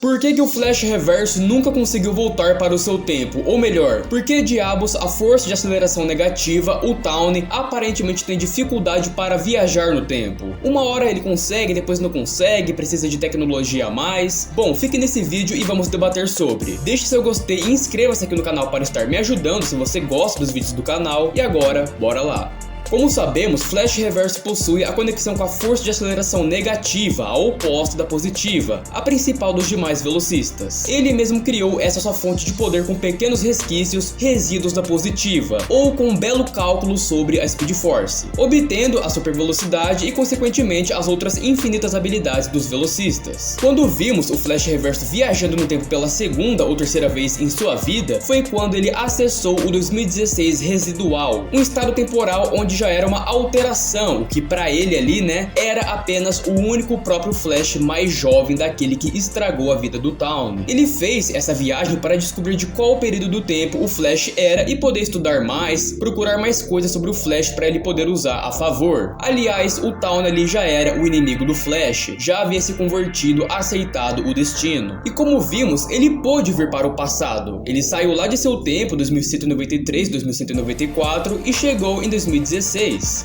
Por que o Flash Reverso nunca conseguiu voltar para o seu tempo? Ou melhor, por que diabos a força de aceleração negativa, o Tawny, aparentemente tem dificuldade para viajar no tempo? Uma hora ele consegue, depois não consegue, precisa de tecnologia a mais? Bom, fique nesse vídeo e vamos debater sobre. Deixe seu gostei e inscreva-se aqui no canal para estar me ajudando se você gosta dos vídeos do canal. E agora, bora lá! Como sabemos, Flash Reverso possui a conexão com a força de aceleração negativa, a oposta da positiva, a principal dos demais velocistas. Ele mesmo criou essa sua fonte de poder com pequenos resquícios, resíduos da positiva, ou com um belo cálculo sobre a Speed Force, obtendo a super velocidade e consequentemente as outras infinitas habilidades dos velocistas. Quando vimos o Flash Reverso viajando no tempo pela segunda ou terceira vez em sua vida, foi quando ele acessou o 2016 residual, um estado temporal onde já era uma alteração, o que pra ele ali, né, era apenas o único próprio Flash mais jovem daquele que estragou a vida do Tawny. Ele fez essa viagem para descobrir de qual período do tempo o Flash era e poder estudar mais, procurar mais coisas sobre o Flash para ele poder usar a favor. Aliás, o Tawny ali já era o inimigo do Flash, já havia se convertido, aceitado o destino. E como vimos, ele pôde vir para o passado. Ele saiu lá de seu tempo, 2193, 2194, e chegou em 2016.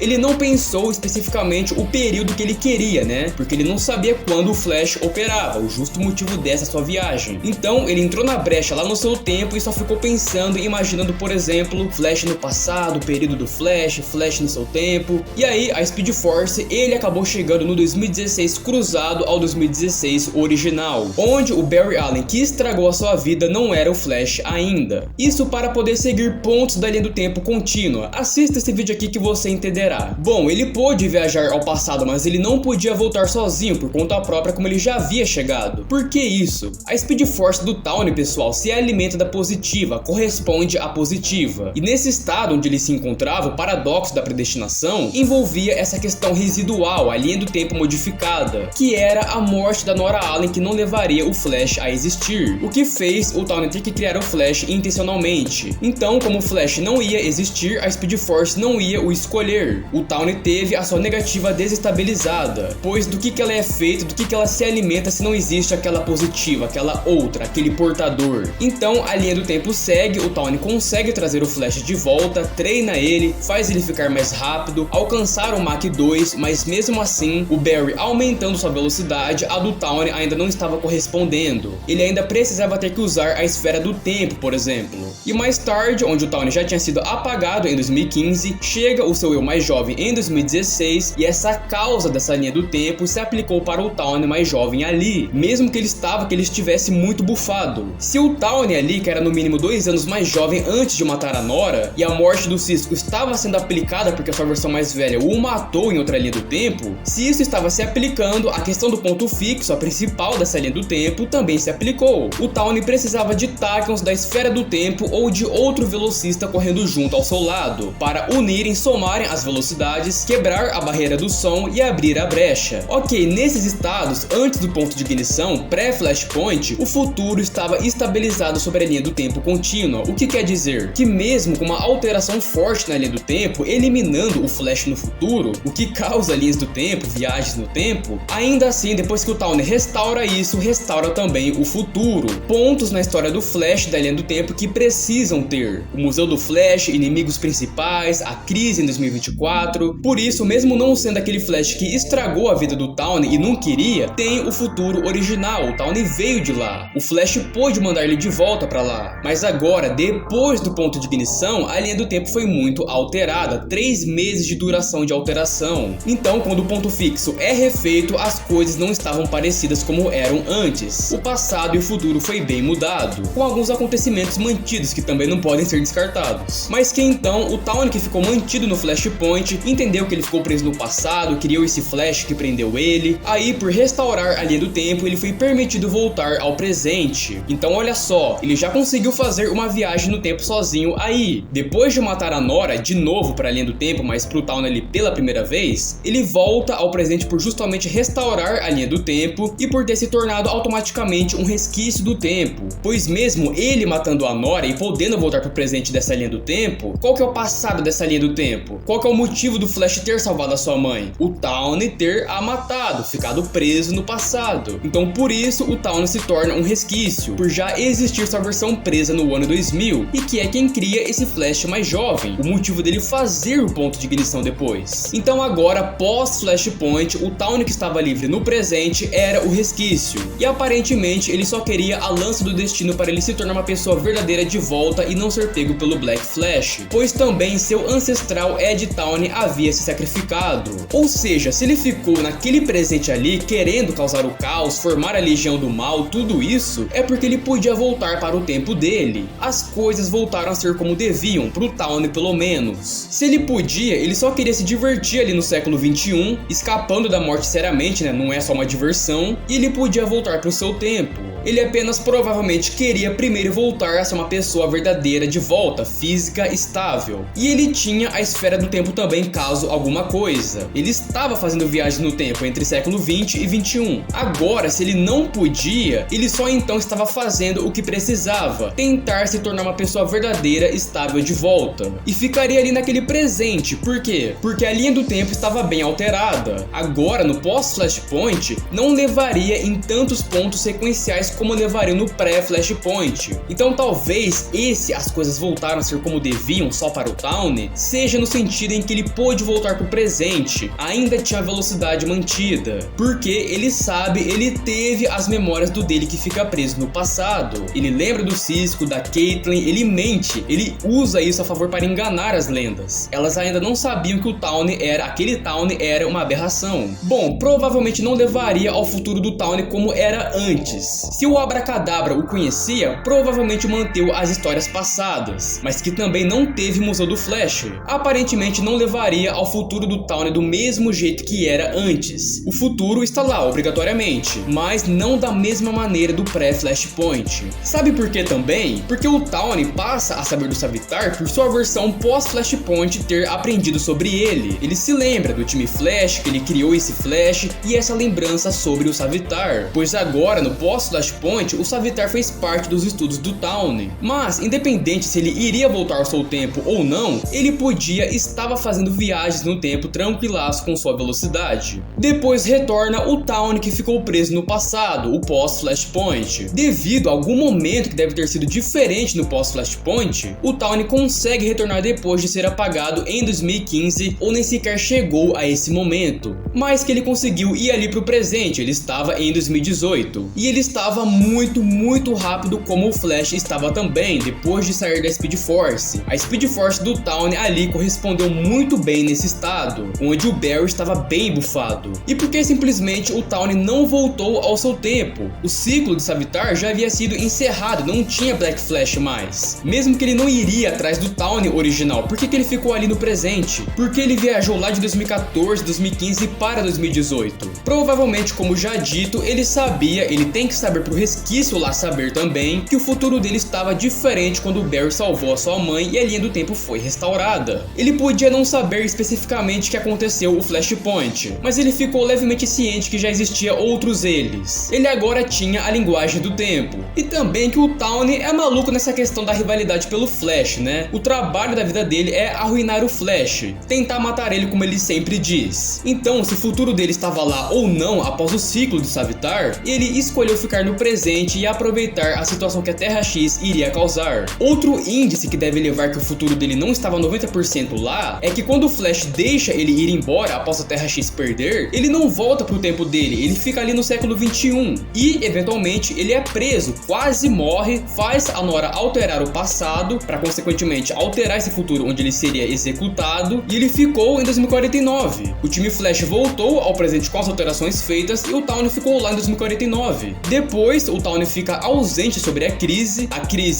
Ele não pensou especificamente o período que ele queria, né? Porque ele não sabia quando o Flash operava, o justo motivo dessa sua viagem. Então ele entrou na brecha lá no seu tempo e só ficou pensando, imaginando, por exemplo, Flash no passado, o período do Flash, Flash no seu tempo. E aí a Speed Force, ele acabou chegando no 2016 cruzado ao 2016 original, onde o Barry Allen que estragou a sua vida não era o Flash ainda. Isso para poder seguir pontos da linha do tempo contínua. Assista esse vídeo aqui que você entenderá. Bom, ele pôde viajar ao passado, mas ele não podia voltar sozinho por conta própria como ele já havia chegado. Por que isso? A Speed Force do Tawny, pessoal, se alimenta da positiva, corresponde à positiva. E nesse estado onde ele se encontrava, o paradoxo da predestinação envolvia essa questão residual, a linha do tempo modificada, que era a morte da Nora Allen que não levaria o Flash a existir, o que fez o Tawny ter que criar o Flash intencionalmente. Então, como o Flash não ia existir, a Speed Force não ia o escolher. O Tawny teve a sua negativa desestabilizada, pois do que ela é feita, do que ela se alimenta se não existe aquela positiva, aquela outra, aquele portador. Então a linha do tempo segue, o Tawny consegue trazer o Flash de volta, treina ele, faz ele ficar mais rápido, alcançar o Mach 2, mas mesmo assim, o Barry aumentando sua velocidade, a do Tawny ainda não estava correspondendo. Ele ainda precisava ter que usar a esfera do tempo, por exemplo. E mais tarde, onde o Tawny já tinha sido apagado em 2015, chega o seu eu mais jovem em 2016 e essa causa dessa linha do tempo se aplicou para o Tawny mais jovem ali, mesmo que ele estivesse muito bufado. Se o Tawny ali, que era no mínimo 2 anos mais jovem antes de matar a Nora, e a morte do Cisco estava sendo aplicada porque a sua versão mais velha o matou em outra linha do tempo, se isso estava se aplicando, a questão do ponto fixo, a principal dessa linha do tempo, também se aplicou. O Tawny precisava de Tachyons da esfera do tempo ou de outro velocista correndo junto ao seu lado, para unirem, somarem as velocidades, quebrar a barreira do som e abrir a brecha. Ok, nesses estados, antes do ponto de ignição, pré-Flashpoint, o futuro estava estabilizado sobre a linha do tempo contínua, o que quer dizer que mesmo com uma alteração forte na linha do tempo, eliminando o Flash no futuro, o que causa linhas do tempo, viagens no tempo, ainda assim, depois que o Tawny restaura isso, restaura também o futuro. Pontos na história do Flash da linha do tempo que precisam ter: o Museu do Flash, inimigos principais, a crise em 2024. Por isso, mesmo não sendo aquele Flash que estragou a vida do Tawny e não queria, tem o futuro original. O Tawny veio de lá. O Flash pôde mandar ele de volta pra lá. Mas agora, depois do ponto de ignição, a linha do tempo foi muito alterada. 3 meses de duração de alteração. Então, quando o ponto fixo é refeito, as coisas não estavam parecidas como eram antes. O passado e o futuro foi bem mudado, com alguns acontecimentos mantidos que também não podem ser descartados. Mas que então, o Tawny que ficou mantido no Flashpoint, entendeu que ele ficou preso no passado, criou esse Flash que prendeu ele. Aí, por restaurar a linha do tempo, ele foi permitido voltar ao presente. Então olha só, ele já conseguiu fazer uma viagem no tempo sozinho aí. Depois de matar a Nora de novo para a linha do tempo, mas pro Tawny ali pela primeira vez, ele volta ao presente por justamente restaurar a linha do tempo e por ter se tornado automaticamente um resquício do tempo. Pois mesmo ele matando a Nora e podendo voltar pro presente dessa linha do tempo, qual que é o passado dessa linha do tempo? tempo. Qual que é o motivo do Flash ter salvado a sua mãe? O Towne ter a matado, ficado preso no passado. Então por isso o Towne se torna um resquício, por já existir sua versão presa no ano 2000, e que é quem cria esse Flash mais jovem, o motivo dele fazer o ponto de ignição depois. Então agora, pós Flashpoint, o Towne que estava livre no presente era o resquício, e aparentemente ele só queria a lança do destino para ele se tornar uma pessoa verdadeira de volta e não ser pego pelo Black Flash, pois também seu ancestral Ed Towne havia se sacrificado. Ou seja, se ele ficou naquele presente ali querendo causar o caos, formar a Legião do Mal, tudo isso é porque ele podia voltar para o tempo dele. As coisas voltaram a ser como deviam, pro Towne pelo menos. Se ele podia, ele só queria se divertir ali no século 21, escapando da morte seriamente, né? Não é só uma diversão, e ele podia voltar pro seu tempo. Ele apenas provavelmente queria primeiro voltar a ser uma pessoa verdadeira de volta, física, estável. E ele tinha a esfera do tempo também, caso alguma coisa. Ele estava fazendo viagens no tempo entre século 20 e 21. Agora, se ele não podia, ele só então estava fazendo o que precisava, tentar se tornar uma pessoa verdadeira, estável de volta. E ficaria ali naquele presente. Por quê? Porque a linha do tempo estava bem alterada. Agora, no pós-Flashpoint, não levaria em tantos pontos sequenciais como levaria no pré-Flashpoint. Então talvez as coisas voltaram a ser como deviam só para o Towne, seja no sentido em que ele pôde voltar para o presente, ainda tinha a velocidade mantida, porque ele sabe, ele teve as memórias do dele que fica preso no passado. Ele lembra do Cisco, da Caitlyn, ele mente, ele usa isso a favor para enganar as lendas. Elas ainda não sabiam que aquele Towne era uma aberração. Bom, provavelmente não levaria ao futuro do Towne como era antes. Se o Abracadabra o conhecia, provavelmente manteve as histórias passadas, mas que também não teve Museu do Flash. Aparentemente não levaria ao futuro do Towne do mesmo jeito que era antes. O futuro está lá, obrigatoriamente, mas não da mesma maneira do pré-Flashpoint. Sabe por quê também? Porque o Towne passa a saber do Savitar por sua versão pós-Flashpoint ter aprendido sobre ele. Ele se lembra do time Flash, que ele criou esse Flash, e essa lembrança sobre o Savitar, pois agora no pós-Flashpoint o Savitar fez parte dos estudos do Towne. Mas independente se ele iria voltar ao seu tempo ou não, ele estava fazendo viagens no tempo tranquilaço com sua velocidade. Depois retorna o Towne que ficou preso no passado, o pós-Flashpoint. Devido a algum momento que deve ter sido diferente no pós-Flashpoint, o Towne consegue retornar depois de ser apagado em 2015 ou nem sequer chegou a esse momento, mas que ele conseguiu ir ali pro presente. Ele estava em 2018 e ele estava muito rápido, como o Flash estava também depois de sair da Speed Force. A Speed Force do Towne ali correspondeu muito bem nesse estado, onde o Barry estava bem bufado. E por que simplesmente o Towne não voltou ao seu tempo? O ciclo de Savitar já havia sido encerrado, não tinha Black Flash mais. Mesmo que ele não iria atrás do Towne original, por que ele ficou ali no presente? Porque ele viajou lá de 2014, 2015 para 2018. Provavelmente, como já dito, ele sabia, ele tem que saber pro resquício lá saber também, que o futuro dele estava diferente quando o Barry salvou a sua mãe e a linha do tempo foi restaurada. Ele podia não saber especificamente que aconteceu o Flashpoint, mas ele ficou levemente ciente que já existia outros eles. Ele agora tinha a linguagem do tempo. E também que o Towne é maluco nessa questão da rivalidade pelo Flash, né? O trabalho da vida dele é arruinar o Flash, tentar matar ele como ele sempre diz. Então, se o futuro dele estava lá ou não após o ciclo de Savitar, ele escolheu ficar no presente e aproveitar a situação que a Terra X iria causar. Outro índice que deve levar que o futuro dele não estava 90% lá é que quando o Flash deixa ele ir embora após a Terra X perder, ele não volta pro tempo dele, ele fica ali no século 21 e eventualmente ele é preso, quase morre, faz a Nora alterar o passado para consequentemente alterar esse futuro onde ele seria executado, e ele ficou em 2049. O time Flash voltou ao presente com as alterações feitas e o Towne ficou lá em 2049. Depois o Towne fica ausente sobre a crise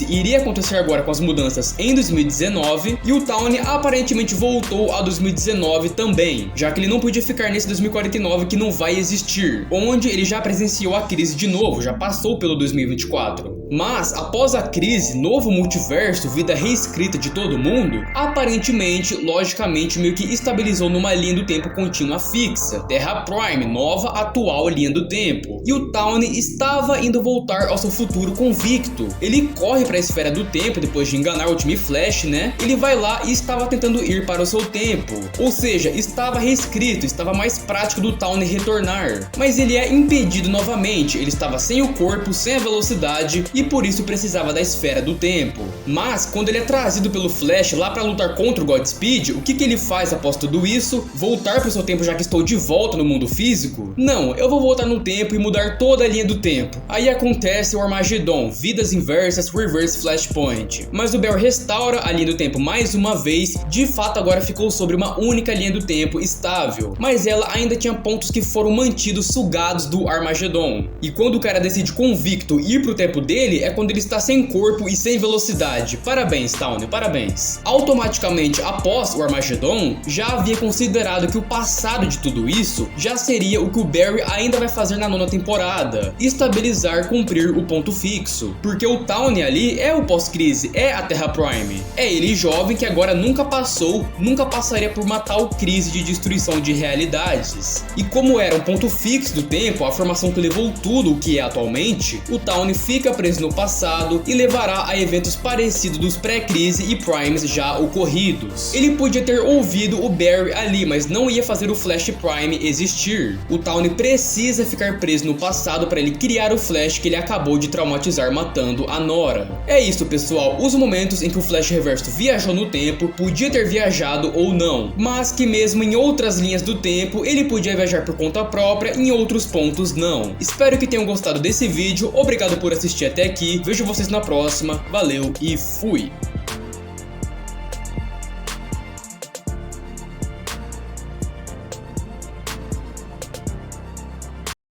iria acontecer agora com as mudanças em 2019 e o Towne aparentemente voltou a 2019 também, já que ele não podia ficar nesse 2049 que não vai existir, onde ele já presenciou a crise de novo, já passou pelo 2024. Mas, após a crise, novo multiverso, vida reescrita de todo mundo, aparentemente, logicamente, meio que estabilizou numa linha do tempo contínua fixa, Terra Prime, nova, atual linha do tempo. E o Tawny estava indo voltar ao seu futuro convicto. Ele corre para a esfera do tempo depois de enganar o time Flash, né? Ele vai lá e estava tentando ir para o seu tempo. Ou seja, estava reescrito, estava mais prático do Tawny retornar. Mas ele é impedido novamente, ele estava sem o corpo, sem a velocidade e por isso precisava da esfera do tempo. Mas quando ele é trazido pelo Flash lá para lutar contra o Godspeed, o que ele faz após tudo isso? Voltar para o seu tempo já que estou de volta no mundo físico? Não, eu vou voltar no tempo e mudar toda a linha do tempo. Aí acontece o Armageddon, vidas inversas, Reverse Flashpoint. Mas o Barry restaura a linha do tempo mais uma vez, de fato agora ficou sobre uma única linha do tempo estável. Mas ela ainda tinha pontos que foram mantidos sugados do Armageddon. E quando o cara decide convicto ir pro tempo dele, é quando ele está sem corpo e sem velocidade. Parabéns, Tawny, parabéns. Automaticamente após o Armageddon, já havia considerado que o passado de tudo isso já seria o que o Barry ainda vai fazer na 9ª temporada: estabilizar, cumprir o ponto fixo. Porque o Tawny ali é o pós-crise, é a Terra Prime. É ele jovem que agora nunca passaria por uma tal crise de destruição de realidades. E como era um ponto fixo do tempo, a formação que levou tudo o que é atualmente, o Tawny fica preso no passado e levará a eventos parecidos dos pré-crise e primes já ocorridos. Ele podia ter ouvido o Barry ali, mas não ia fazer o Flash Prime existir. O Tawny precisa ficar preso no passado para ele criar o Flash que ele acabou de traumatizar matando a Nora. É isso, pessoal, os momentos em que o Flash Reverso viajou no tempo, podia ter viajado ou não, mas que mesmo em outras linhas do tempo, ele podia viajar por conta própria, em outros pontos não. Espero que tenham gostado desse vídeo, obrigado por assistir até aqui, vejo vocês na próxima, valeu e fui!